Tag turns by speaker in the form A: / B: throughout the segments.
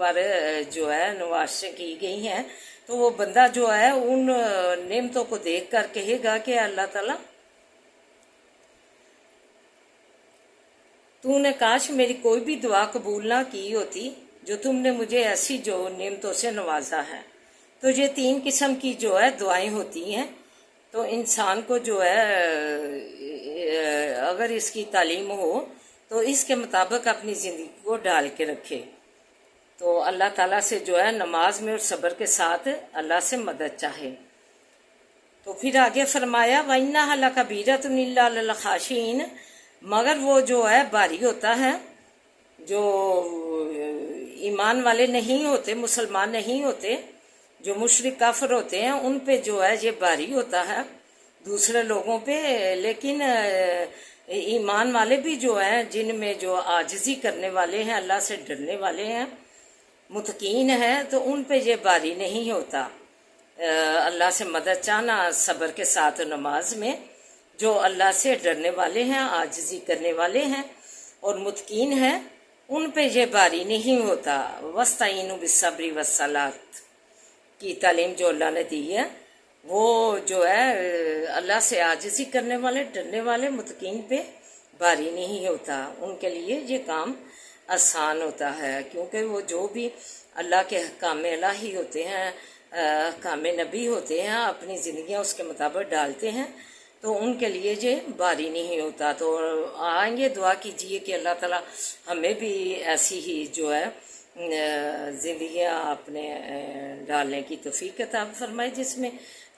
A: پر جو ہے نوازشیں کی گئی ہیں، تو وہ بندہ جو ہے ان نعمتوں کو دیکھ کر کہے گا کہ اللہ تعالیٰ تو نے کاش میری کوئی بھی دعا قبول نہ کی ہوتی جو تم نے مجھے ایسی جو نعمتوں سے نوازا ہے۔ تو یہ 3 قسم کی جو ہے دعائیں ہوتی ہیں، تو انسان کو جو ہے اگر اس کی تعلیم ہو تو اس کے مطابق اپنی زندگی کو ڈال کے رکھے، تو اللہ تعالیٰ سے جو ہے نماز میں اور صبر کے ساتھ اللہ سے مدد چاہے۔ تو پھر آگے فرمایا وَإِنَّهَا لَكَبِيرَةٌ إِلَّا عَلَى الْخَاشِعِينَ، مگر وہ جو ہے بھاری ہوتا ہے، جو ایمان والے نہیں ہوتے، مسلمان نہیں ہوتے، جو مشرک کافر ہوتے ہیں، ان پہ جو ہے یہ بھاری ہوتا ہے دوسرے لوگوں پہ، لیکن ایمان والے بھی جو ہیں جن میں جو عاجزی کرنے والے ہیں، اللہ سے ڈرنے والے ہیں، متقین ہیں، تو ان پہ یہ بھاری نہیں ہوتا۔ اللہ سے مدد چاہنا صبر کے ساتھ نماز میں، جو اللہ سے ڈرنے والے ہیں، عاجزی کرنے والے ہیں اور متقین ہیں، ان پہ یہ بھاری نہیں ہوتا۔ وَاسْتَعِینُوا بِالصَّبْرِ وَالصَّلَاةِ کی تعلیم جو اللہ نے دی ہے، وہ جو ہے اللہ سے عاجزی کرنے والے، ڈرنے والے، متقین پہ بھاری نہیں ہوتا، ان کے لیے یہ کام آسان ہوتا ہے، کیونکہ وہ جو بھی اللہ کے احکام الہی ہوتے ہیں، احکام نبی ہوتے ہیں، اپنی زندگیاں اس کے مطابق ڈالتے ہیں، تو ان کے لیے یہ بھاری نہیں ہوتا۔ تو آئیں گے، دعا کیجئے کہ اللہ تعالیٰ ہمیں بھی ایسی ہی جو ہے زندگیاں اپنے ڈالنے کی توفیق عطا فرمائے، جس میں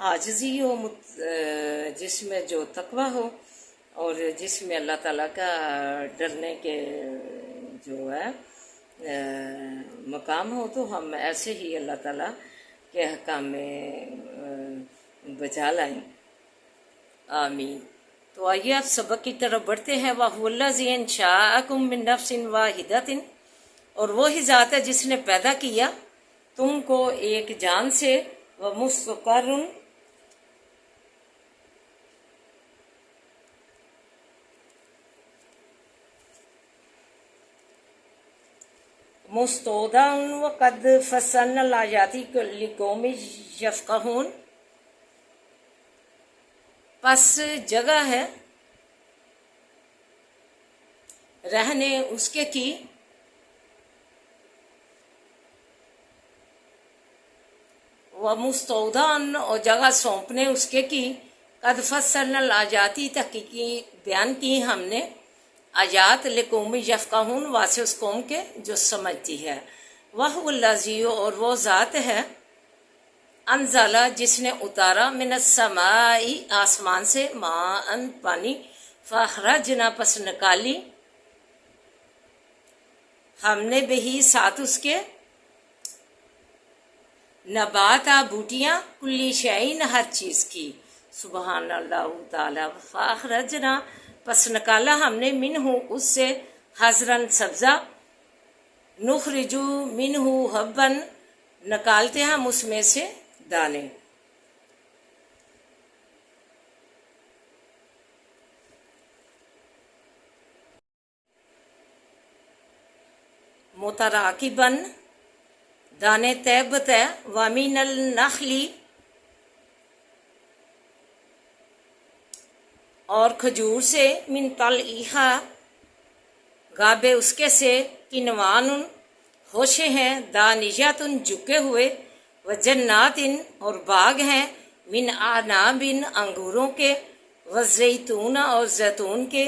A: عاجزی ہو، جس میں جو تقوی ہو، اور جس میں اللہ تعالیٰ کا ڈرنے کے جو ہے مقام ہو، تو ہم ایسے ہی اللہ تعالیٰ کے احکام میں بجا لائیں۔ آمین۔ تو آئیے آپ سبق کی طرف بڑھتے ہیں۔ وَهُوَ الَّذِي أَنشَأَكُم مِّن نَّفْسٍ وَاحِدَةٍ، اور وہی ذات ہے جس نے پیدا کیا تم کو ایک جان سے، وَمُسْتَقَرٌّ، مستودع وقد فصلنا الآیات لقوم یفقہون، پس جگہ ہے رہنے اس کے کی، ومستودعن، اور جگہ سونپنے اس کے کی، قد فصلنا الآیاتی، تحقیقی بیان کی ہم نے آیات، لقوم یفقہون، واسطے اس قوم کے جو سمجھتی ہے۔ وَهُوَ الَّذِی، اور وہ ذات ہے، انزل، جس نے اتارا، من السماء، آسمان سے، ماء، پانی، فاخرجنا، پس نکالی، ہم نے بہی، ساتھ اس کے، نبات، بوٹیاں، کلی شیئن، ہر چیز کی، سبحان اللہ تعالی، فاخرجنا، پس نکالا ہم نے، منہ، اس سے، حضرن، سبزہ، نخرجو منہ حبن، نکالتے ہم اس میں سے دانے۔ متراکبن، دانے طے بطے، وَمِنَ النَّخْلِ، اور کھجور سے، من طلعها، گابے اس کے سے، کنوان، ہوشے ہیں، دانیاتن، جھکے ہوئے، وجنات، اور باغ ہیں، من اعناب، انگوروں کے، والزیتون، اور زیتون کے،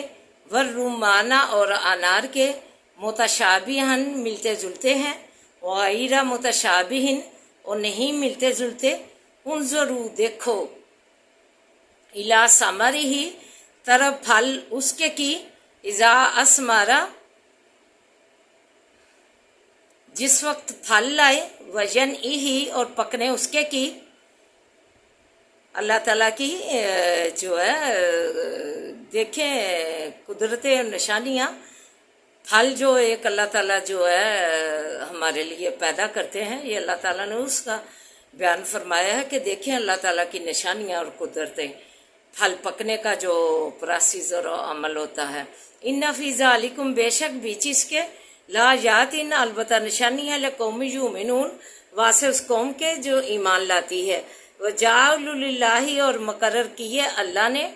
A: والرمان، اور انار کے، متشابہن، ملتے جلتے ہیں، غیر متشابہن، اور نہیں ملتے جلتے، انظروا، دیکھو، الی ثمرہ، طرف پھل اس کے کی، اذا اثمرا، جس وقت پھل لائے، وجنعہ، اور پکنے اس کے کی۔ اللہ تعالیٰ کی جو ہے دیکھیں قدرتیں اور نشانیاں، پھل جو ایک اللہ تعالیٰ جو ہے ہمارے لیے پیدا کرتے ہیں، یہ اللہ تعالیٰ نے اس کا بیان فرمایا ہے کہ دیکھیں اللہ تعالیٰ کی نشانیاں اور قدرتیں، پھل پکنے کا جو پروسیس اور عمل ہوتا ہے۔ ان فی ذالکم، بے شک بیچ اس کے، لا یاتین البتہ نشانی ہے لقوم یؤمنون واسے اس قوم کے جو ایمان لاتی ہے، وجعلوا للہ اور مقرر کیے اللہ نے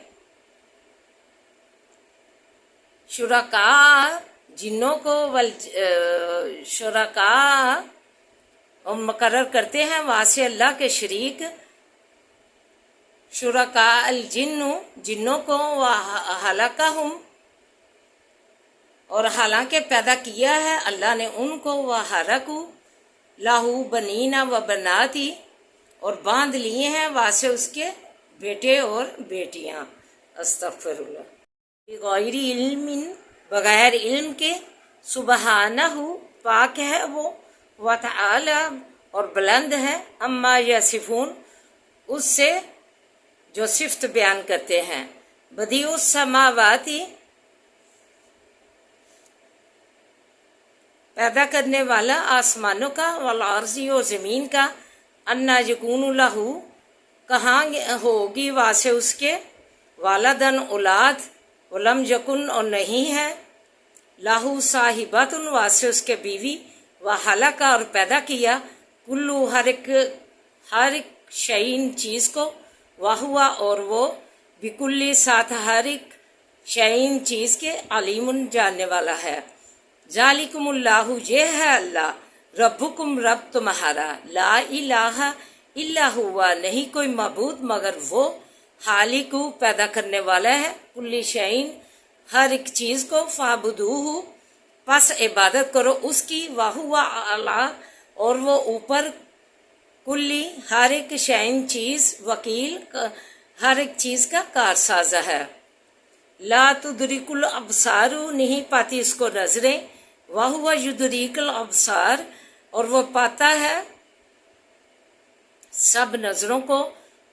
A: شرکاء جنوں کو شرکاء اور مقرر کرتے ہیں واسے اللہ کے شریک، شرکاء الجن جنوں کو وخلقہم اور حالانکہ پیدا کیا ہے اللہ نے ان کو، وحرکوا لہ بنین و بناتی اور باندھ لیے ہیں واسے اس کے بیٹے اور بیٹیاں، استغفر اللہ، بغیر علم بغیر علم کے، سبحانہ پاک ہے وہ، وتعالی اور بلند ہے، اما یصفون اس سے جو صفت بیان کرتے ہیں، بدیع السماواتی پیدا کرنے والا آسمانوں کا، والارضی اور زمین کا، انا یکون لہ کہاں ہوگی واسے اس کے، والدن اولاد، ولم یکن اور نہیں ہے، لہ صاحبۃ واسے اس کے بیوی، وخلق اور پیدا کیا، کلو ہر ایک شعین چیز کو، وہوا اور وہ بکلی ساتھ ہر ایک شعین چیز کے، علیم جاننے والا ہے، ذالکم اللہ یہ ہے اللہ، ربکم رب تمہارا، لا الہ الا ہوا نہیں کوئی معبود مگر وہ، خالق پیدا کرنے والا ہے، کل شعین ہر ایک چیز کو، فاعبدوہ پس عبادت کرو اس کی، وہو اعلیٰ اور وہ اوپر، کلی ہر ایک شعین چیز، وکیل ہر ایک چیز کا کارساز ہے، لا تدرک الابصار نہیں پاتی اس کو نظریں، وہو یدریک الابصار اور وہ پاتا ہے سب نظروں کو،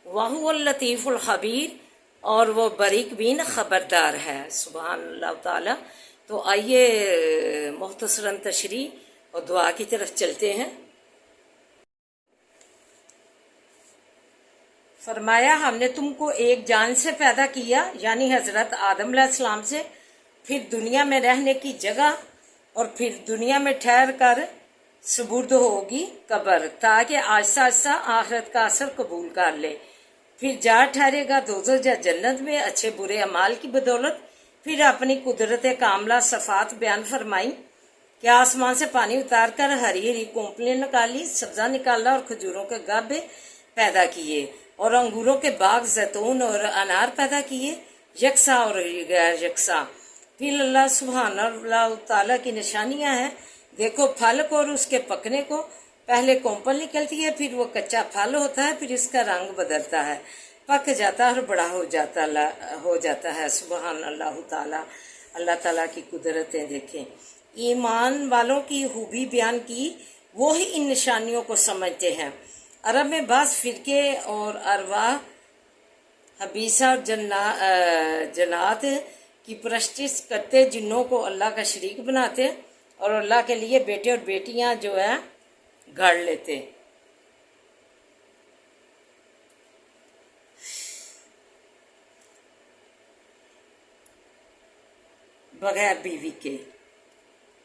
A: وہو اللطیف الخبیر اور وہ باریک بین خبردار ہے، سبحان اللہ تعالی۔ تو آئیے مختصراً تشریح اور دعا کی طرف چلتے ہیں۔ فرمایا ہم نے تم کو ایک جان سے پیدا کیا، یعنی حضرت آدم علیہ السلام سے، پھر دنیا میں رہنے کی جگہ اور پھر دنیا میں ٹھہر کر سپرد ہوگی قبر، تاکہ آہستہ آہستہ آخرت کا اثر قبول کر لے، پھر جا ٹھہرے گا دوزخ یا جنت میں اچھے برے اعمال کی بدولت۔ پھر اپنی قدرت کاملہ صفات بیان فرمائی کہ آسمان سے پانی اتار کر ہری ہری کونپلیں نکالی، سبزہ نکالا اور کھجوروں کے گابے پیدا کیے، اور انگوروں کے باغ، زیتون اور انار پیدا کیے، یکساں اور غیر یکساں۔ پھر اللہ سبحانہ اللہ تعالیٰ کی نشانیاں ہیں، دیکھو پھل کو اور اس کے پکنے کو، پہلے کونپل نکلتی ہے، پھر وہ کچا پھل ہوتا ہے، پھر اس کا رنگ بدلتا ہے، پک جاتا ہے اور بڑا ہو جاتا ہے، سبحان اللہ تعالیٰ۔ اللہ تعالیٰ کی قدرتیں دیکھیں۔ ایمان والوں کی خوبی بیان کی، وہی ان نشانیوں کو سمجھتے ہیں۔ عرب میں بعض فرقے اور ارواح حبیثہ اور جنات کی پرستش کرتے، جنوں کو اللہ کا شریک بناتے اور اللہ کے لیے بیٹے اور بیٹیاں جو ہے گھڑ لیتے۔ بغیر بیوی کے۔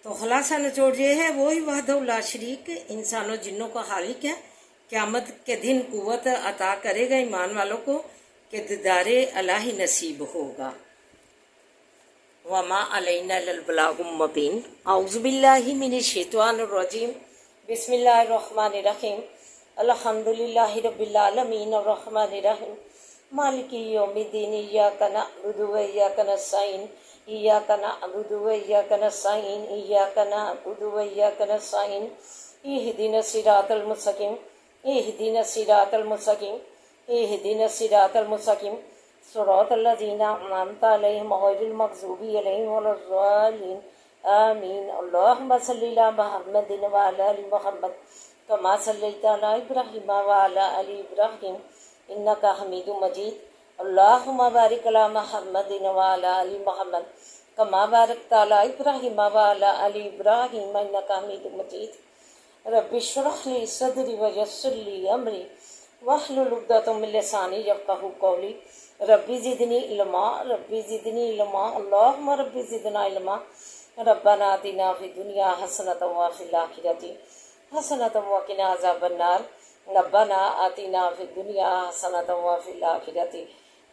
A: تو خلاصہ نچوڑ یہ ہے، وہی وحدہ لا شریک انسانوں جنوں کا خالق ہے، قیامت کے دن قوت عطا کرے گا ایمان والوں کو کہ دیدار الہی نصیب ہوگا۔ وما علینا الا البلاغ المبین۔ اعوذ باللہ من الشیطان الرجیم، بسم اللہ الرحمن الرحیم، الحمد للہ رب العالمین الرحمن الرحیم مالک یوم الدین، ایاک نعبد و ایاک نستعین، ایاک نعبد و ایاک نستعین، ایاک نعبد و ایاک نستعین، اہدنا الصراط المستقیم، اہدنا الصراط المستقیم، اہدنا الصراط المستقیم، صراط الذین انعمت علیہم غیر المغضوب علیہم ولا الضالین، آمین۔ اللہم صلی علی محمد وعلی آل محمد کما صلیت علی ابراہیم وعلی آل ابراہیم انک حمید مجید۔ اللہم بارک علی محمد وعلی آل محمد کما بارکت علی ابراہیم وعلی آل ابراہیم انک حمید مجید۔ رب اشرح لی صدری ویسر لی امری واحلل عقدۃ من لسانی یفقہوا قولی۔ ربی زدنی علما، ربی زدنی علما، اللہم ربی زدنا علما، ربنا آتنا فی الدنیا حسنۃ وفی الآخرۃ حسنۃ وقنا عذاب النار ربنا آتنا فی الدنیا حسنۃ وفی الآخرۃ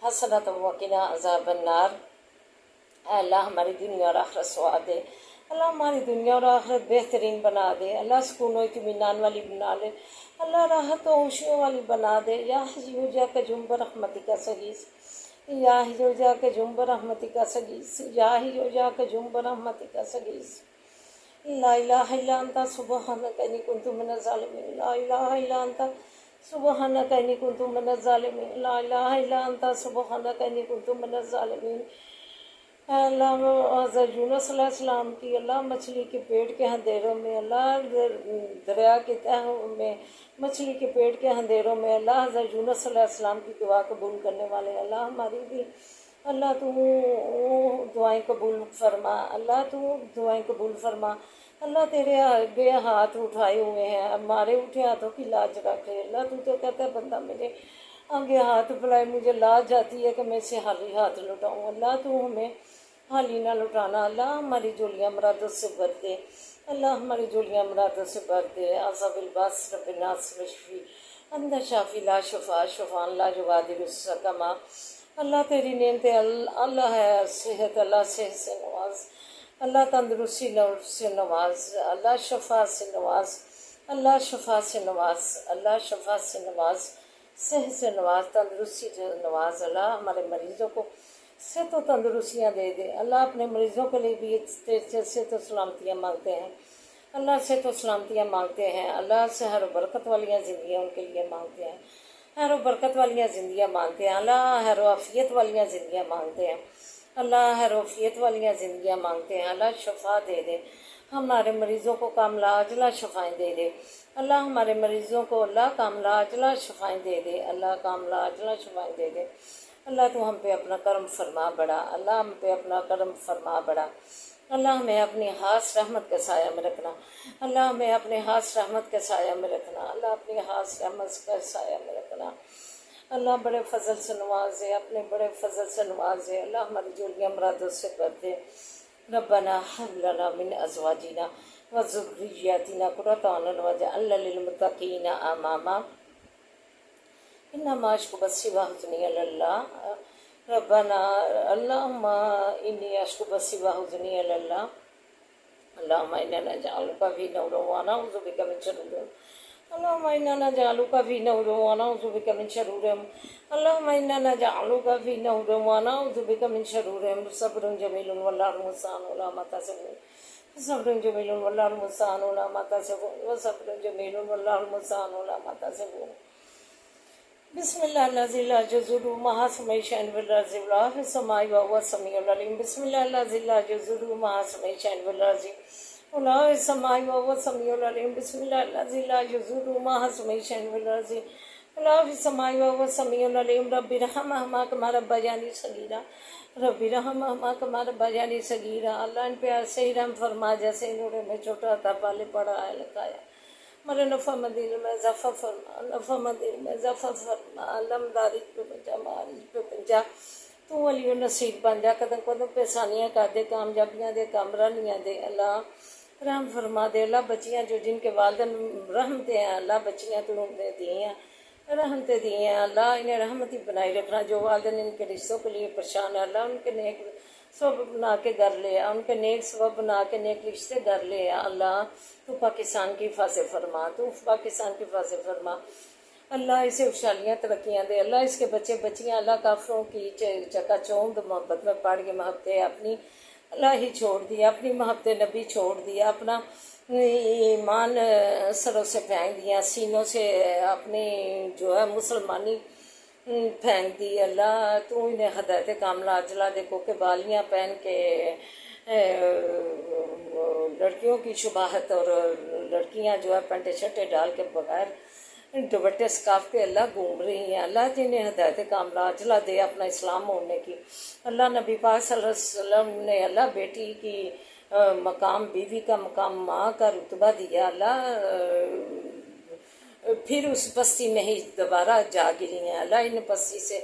A: حسنۃ وقنا عذاب النار۔ اے اللہ ہماری دنیا اور آخرت سواد دے، اللہ ہماری دنیا اور آخرت بہترین بنا دے، اللہ سکون و اطمینان والی بنا لے، اللہ راحت و خوشیوں والی بنا دے۔ یا حیّ جا کے جنب رحمتک سگیث، یا حیّ جا کے جنب رحمتک سگیث، یا حیّ جا کے جنب رحمتک سگیث۔ لا الہ الا انت سبحانک انی کنت من الظالمین، لا الہ الا انت سبحانک انی کنت من الظالمین، لا الہ الا انت سبحانک انی کنت من الظالمین۔ اے اللہ حضرت یونس علیہ السلام کی اللہ مچھلی کے پیٹ کے اندھیروں میں، اللہ دریا کے تہوں میں، مچھلی کے پیٹ کے اندھیروں میں، اللہ حضرت یونس علیہ السلام کی دعا قبول کرنے والے، اللہ ہماری بھی اللہ تو دعائیں قبول فرما، اللہ تو دعائیں قبول فرما۔ اللہ تیرے بے ہاتھ اٹھائے ہوئے ہیں، ہمارے اٹھے ہاتھوں کی لاج رکھے، اللہ تو کہتا ہے بندہ میرے آگے ہاتھ بلائے، مجھے لاج آتی ہے کہ میں اسے خالی ہاتھ لٹاؤں، اللہ تو ہمیں خالی نہ لٹانا، اللہ ہماری جولیاں مرادوں سے بھر دے، اللہ ہماری جولیاں مرادوں سے بھر دے۔ عذاب الباس رب الناس مشفی انت شافی لا شفا شفان لا یغادر سقما۔ اللہ تیری نعمتیں اللہ ہے، صحت اللہ صحت سے نواز، اللہ تندرستی سے نواز، اللہ شفا سے نواز، اللہ شفا سے نواز، اللہ شفا سے نواز، صحت سے نواز، تندرستی سے نواز۔ اللہ ہمارے مریضوں کو صحت و تندرستیاں دے دے، اللہ اپنے مریضوں کے لیے بھی صحت و سلامتیاں مانگتے ہیں، اللہ صحت و سلامتیاں مانگتے ہیں، اللہ خیر و برکت والیاں زندگیاں ان کے لیے مانگتے ہیں، خیر و برکت والیاں زندگیاں مانگتے ہیں، اللہ خیر و عافیت والیاں زندگیاں مانگتے ہیں، اللہ خیر و عافیت والیاں زندگیاں مانگتے ہیں، اللہ شفا دے دے، ہمارے مریضوں کو کاملہ عاجلہ شفائیں دے دے، اللہ ہمارے مریضوں کو اللہ کاملہ عاجلہ شفائیں دے دے، اللہ کاملہ عاجلہ شفائیں دے دے۔ اللہ تو ہم پہ اپنا کرم فرما بڑھا، اللہ ہم پہ اپنا کرم فرما بڑھا، اللہ ہمیں اپنی خاص رحمت کے سایہ میں رکھنا، اللہ ہمیں اپنے خاص رحمت کے سایہ میں رکھنا، اللہ اپنی خاص رحمت کے سایہ میں رکھنا، اللہ بڑے فضل سے نوازے، اپنے بڑے فضل سے نوازے، اللہ ہماری جولیاں مرادوں سے بھر دے۔ ربنا هب لنا من ازواجنا وذرياتنا قرة اعين واجعلنا للمتقين اماما انما اشكو بثي وحزني الى الله ربنا اللهم اني اشكو بثي وحزني الى الله اللهم انا نجعلك في نور ونعوذ بك من شرور اللهم انا نجعلك في نور ونعوذ بك من شرورهم اللهم انا نجعلك في نور ونعوذ بك من شرورهم صبر جميل والله المستعان على ما تصفون صبر جميل والله المستعان على ما تصفون وصبر جميل والله المستعان على ما تصفون بسم الله الذي لا يضر مع اسمه شيء في الارض ولا في السماء وهو السميع العليم بسم الله الذي لا يضر مع اسمه شيء في الارض ولا في السماء وهو السميع العليم بسم الله الذي لا يضر مع اسمه شيء في الارض ولا في السماء وهو السميع العليم رب ارحمهما كما ربياني صغيرا رب ارحمهما كما ربياني صغيرا اللہ ان پہ ایسے ہی رحم فرما جیسے انہوں نے چھوٹا تھا پالے پڑھایا لکھایا، ہمارے نفع مدین میں اضافہ فرما، نفع مدین میں اضافہ فرما، علم دارج پہ پنجا معارج پہ پنجا تو ولی و نصیر بن جا، قدم قدم پہ ثانیاں کر دے، کامیابیاں دے، کامرانیاں دے، اللہ رحم فرما دے، اللہ بچیاں جو جن کے والدین رحمتیں ہیں، اللہ بچیاں تو انہیں دی ہیں، رحمتیں دی ہیں، اللہ انہیں رحمتی بنائی رکھنا، جو والدین ان کے رشتوں کے لیے پریشان ہے اللہ ان کے نیک سبب بنا کے گھر لے آ، ان کے نیک سبب بنا کے نیک رشتے گھر لے آ، اللہ تو پاکستان کی حفاظت فرما، تو پاکستان کی حفاظت فرما، اللہ اسے خوشحالیاں ترقیاں دے، اللہ اس کے بچے بچیاں اللہ کافروں کی چکا چوند محبت میں پڑ کے محبت اپنی اللہ ہی چھوڑ دیا، اپنی محبت نبی چھوڑ دیا، اپنا ایمان سروں سے پھینک دیا، سینوں سے اپنی جو ہے مسلمانی پھینک دی، اللہ تو انہیں ہدایت کاملہ عاجلہ دے، کہ بالیاں پہن کے لڑکیوں کی شباہت اور لڑکیاں جو ہے پینٹے شرٹے ڈال کے بغیر دوپٹے سکاف کے اللہ گھوم رہی ہیں، اللہ جنہیں ہدایت کاملہ عاجلہ دے اپنا اسلام موڑنے کی، اللہ نبی پاک صلی اللہ علیہ وسلم نے اللہ بیٹی کی مقام بیوی کا مقام ماں کا رتبہ دیا، اللہ پھر اس بستی میں ہی دوبارہ جا گری ہیں، اللہ ان بستی سے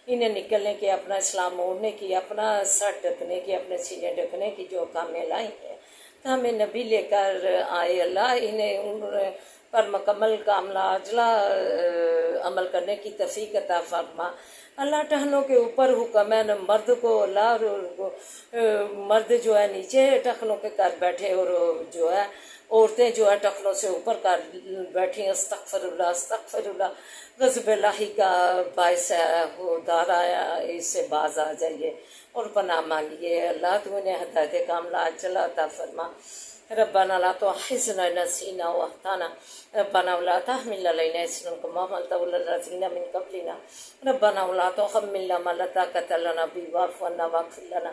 A: انہیں نکلنے کی، اپنا اسلام موڑنے کی، اپنا سر ڈھکنے کی، اپنے سینے ڈھکنے کی جو کامیں لائی ہیں ہمیں نبی لے کر آئے اللہ، انہیں ان پر مکمل کاملہ عاجلہ عمل کرنے کی توفیق عطا فرما اللہ۔ ٹخنوں کے اوپر حکم ہے مرد کو اللہ، مرد جو ہے نیچے ٹخنوں کے کر بیٹھے، اور جو ہے عورتیں جو ہے ٹخنوں سے اوپر کر بیٹھی۔ استغفر اللہ استغفر اللہ، غضب الہی کا باعث ہے، دار آیا، اس سے باز آ جائیے اور پناہ مانگیے اللہ۔ تو انہیں ہدایت کاملہ عاجلہ عطا فرما۔ ربنا لا تؤاخذنا إن نسينا وأخطأنا، ربنا ولا تحمل علينا إصرا كما حملته على الذين من قبلنا، ربنا ولا تحملنا ما لا طاقة لنا به واعف عنا واغفر لنا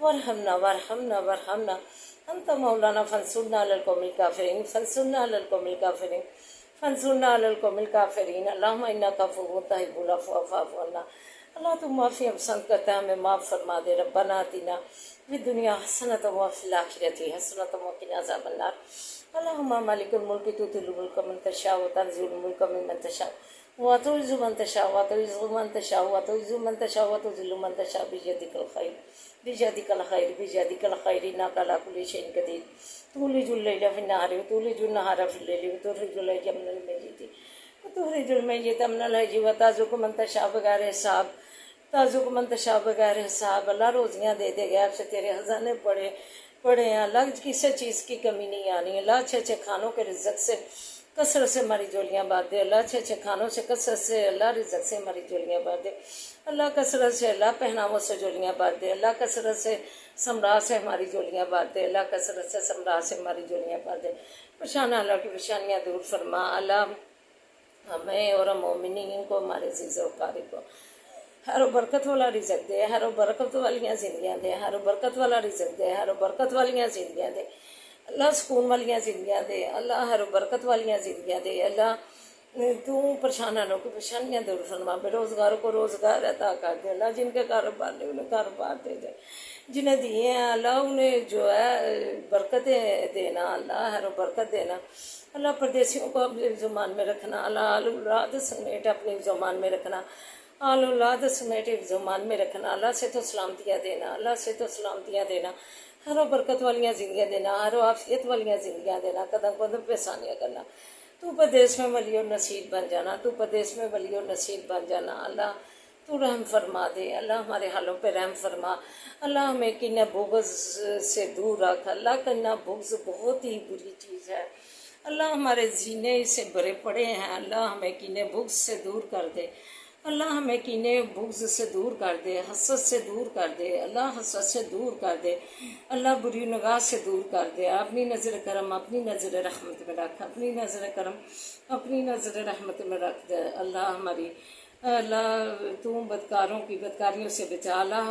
A: وارحمنا وارحمنا وارحمنا أنت مولانا فانصرنا على القوم الكافرين، فانصرنا على القوم الكافرين، فانصرنا على القوم الكافرين۔ اللهم إنك عفو تحب العفو فاعف عنا اللہ۔ تو معافی ہم پسند کرتا ہے، ہمیں معاف فرما دے۔ ربنا آتنا فی الدنیا حسنۃ وفی الآخرۃ حسنۃ وقنا عذاب النار۔ اللہم مالک الملک تؤتی الملک من تشاء وتنزع الملک ممن تشاء وتعز من تشاء وتعز من تشاء وتعز من تشاء وتذل من تشاء بيدک الخیر بيدک الخیر بيدک الخیر انک علی کل شیء قدیر۔ تولج اللیل فی النہار وتولج النہار فی اللیل وتخرج الحی من المیت وتخرج المیت من الحی وترزق من تشاء بغیر حساب، ترزق من تشاء بغیر حساب۔ اللہ روزیاں دے دے گا، سے تیرے خزانے پڑے ہیں اللہ، کسی چیز کی کمی نہیں آنی اللہ۔ اچھے اچھے کھانوں کے رزق سے کثرت سے ہماری جولیاں بھر دے اللہ، اچھے اچھے کھانوں سے کثرت سے اللہ رزق سے ہماری جولیاں بھر دے اللہ، کثرت سے اللہ پہناووں سے جولیاں بھر دے اللہ، کثرت سے ثمرات سے ہماری جولیاں بھر دے اللہ، کثرت سے ثمرات سے ہماری جولیاں بھر دے۔ پریشان اللہ کی پریشانیاں دور فرما اللہ، ہمیں اور مومنین کو، ہمارے عزیز و قاری کو ہر و برکت والا رزق دے، ہر و برکت والیاں زندگیاں دے، ہر و برکت والا رزق دے، ہر و برکت والیاں زندگیاں دے اللہ، سکون والیاں زندگیاں دے اللہ، ہر و برکت والیاں زندگیاں دے اللہ۔ تو پریشانوں کی پریشانیاں دور فرما، بے روزگاروں کو روزگار عطا کر دے اللہ، جن کے کاروبار نہیں انہیں کاروبار دے دے، جنہیں دیے ہیں اللہ انہیں جو ہے برکتیں دینا اللہ، ہر و برکت دینا اللہ۔ پردیسیوں کو اپنی زبان میں رکھنا اللہ، آل اولاد سمیت اپنی زبان میں رکھنا، آل اولاد سمیت زبان میں رکھنا اللہ، سے تو سلامتیاں دینا اللہ، سے تو سلامتیاں دینا، ہر و برکت والیاں زندگیاں دینا، ہر و عافیت والیاں زندگیاں دینا، قدم قدم پہ ثانیہ کرنا۔ تو پردیس میں ولی اور نصیب بن جانا، تو پردیس میں ولی اور نصیب بن جانا اللہ۔ تو رحم فرما دے اللہ، ہمارے حالوں پہ رحم فرما اللہ، ہمیں کینہ بغض سے دور رکھ اللہ، کینہ بغض بہت ہی بری چیز ہے اللہ، ہمارے سینے اس سے بھرے پڑے ہیں اللہ، ہمیں کینے بغض سے دور کر دے اللہ، ہمیں کینے بغض سے دور کر دے، حسد سے دور کر دے اللہ، حسد سے دور کر دے اللہ، بری نگاہ سے دور کر دے۔ اپنی نظر کرم اپنی نظر رحمت میں رکھ، اپنی نظر کرم اپنی نظر رحمت میں رکھ دے اللہ ہماری اللہ۔ تو بدکاروں کی بدکاریوں سے بچا اللہ،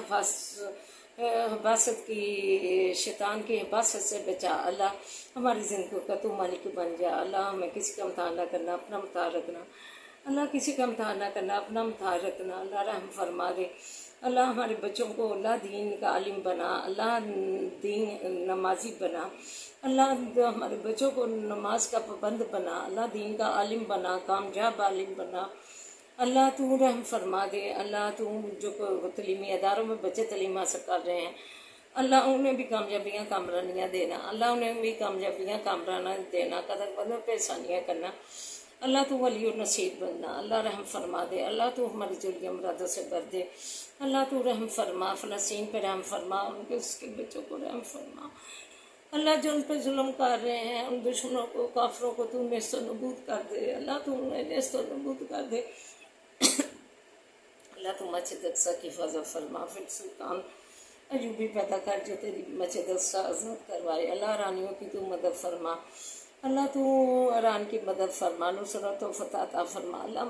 A: حباست کی شیطان کی حباست سے بچا اللہ، ہماری زندگی کا تو مالک بن جا اللہ، ہمیں کسی کا امتحان نہ کرنا، اپنا امتحان رکھنا اللہ، کسی کا امتحان نہ کرنا، اپنا امتحان رکھنا اللہ، رحم فرما دے اللہ، ہمارے بچوں کو اللہ دین کا عالم بنا اللہ، دین نمازی بنا اللہ، ہمارے بچوں کو نماز کا پابند بنا اللہ، دین کا عالم بنا، کامیاب عالم بنا اللہ۔ تو رحم فرما دے اللہ، تو جو تعلیمی اداروں میں بچے تعلیم حاصل کر رہے ہیں اللہ، انہیں بھی کامیابیاں کامرانیاں دینا اللہ، انہیں بھی کامیابیاں کامرانیاں دینا، قدم قدم پہ ثانیہ کرنا اللہ۔ تو ولی و نصیب بننا اللہ، رحم فرما دے اللہ، تو ہماری جولیاں مرادوں سے بھر دے اللہ۔ تو رحم فرما، فلسطین پہ رحم فرما، ان کے اس کے بچوں کو رحم فرما اللہ، جو ان پہ ظلم کر رہے ہیں ان دشمنوں کو، کافروں کو تو نیست و نبود کر دے اللہ، تو انہیں نیست و نبود کر دے اللہ۔ تو مسجد اقصیٰ کی حفاظت فرما، پھر سلطان ایوبی پیدا کر جو تیری مسجد اقصیٰ آزاد کروائے اللہ، رانیوں کی تو مدد فرما اللہ، تو ایران کی مدد فرما، نصرت و فتح عطا فرما اللہ،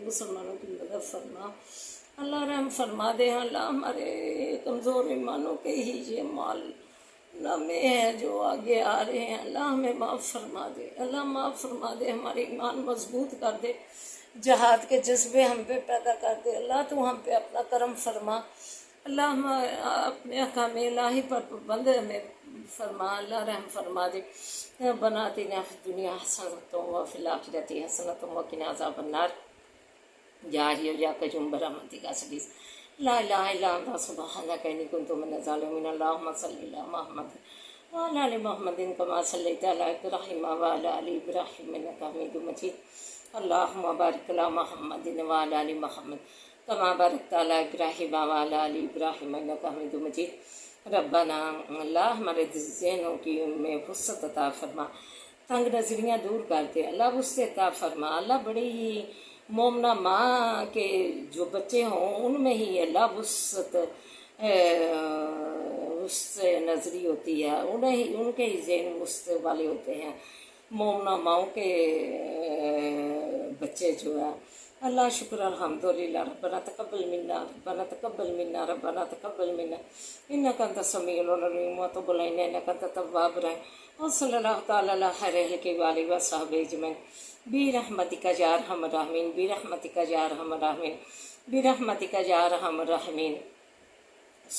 A: مسلمانوں کی مدد فرما اللہ، رحم فرما دے اللہ، ہمارے کمزور ایمانوں کے ہی یہ مال نامے ہیں جو آگے آ رہے ہیں اللہ، ہمیں معاف فرما دے اللہ، معاف فرما دے، ہمارے ایمان مضبوط کر دے، جہاد کے جذبے ہم پہ پیدا کر دے اللہ، تو ہم پہ اپنا کرم فرما اللہ، ہم اپنے احکام الہی پر پابند ہمیں فرما اللہ، رحم فرما دے۔ ربنا آتنا فی الدنیا حسنۃ وفی الآخرۃ حسنۃ وقنا عذاب النار، یا حی یا قیوم برحمتک استغیث، لا الہ الا انت سبحانک انی کنت من الظالمین، اللہم صلی علی محمد وعلى آل محمد كما صليت على إبراهيم وعلى آل إبراهيم إنك حميد مجيد اللهم بارك على محمد وعلى آل محمد كما باركت على إبراهيم وعلى آل إبراهيم إنك حميد مجيد ربنا اللہ ہمارے ذہنوں کی میں وسعت عطا فرما، تنگ نظریاں دور کر دے اللہ، وسعت عطا فرما اللہ، بڑی ہی مومنہ ماں کے جو بچے ہوں ان میں ہی اللہ وسعت نظری ہوتی ہے، ان کے ہی ذہن وسعت والے ہوتے ہیں، مومنہ ماؤں کے بچے جو ہے اللہ شکر الحمدللہ ربنا تقبل منا ربنا تقبل منا ربنا تقبل منا انک انت السمیع العلیم وتب علینا انک انت التواب الرحیم وصلی اللہ تعالی علی خیر خلقہ وآلہ وصحبہ اجمعین برحمتک یا ارحم الراحمین برحمتک یا ارحم الراحمین برحمتک یا ارحم الراحمین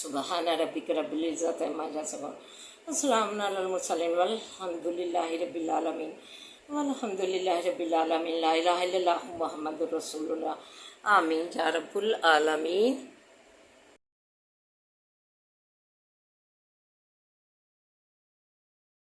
A: سبحان ربک رب العزت عما یصفون وسلام علی المرسلین والحمد للہ رب العالمین والحمد للہ رب العالمین لا الہ الا اللہ محمد رسول اللہ آمین یا رب العالمین.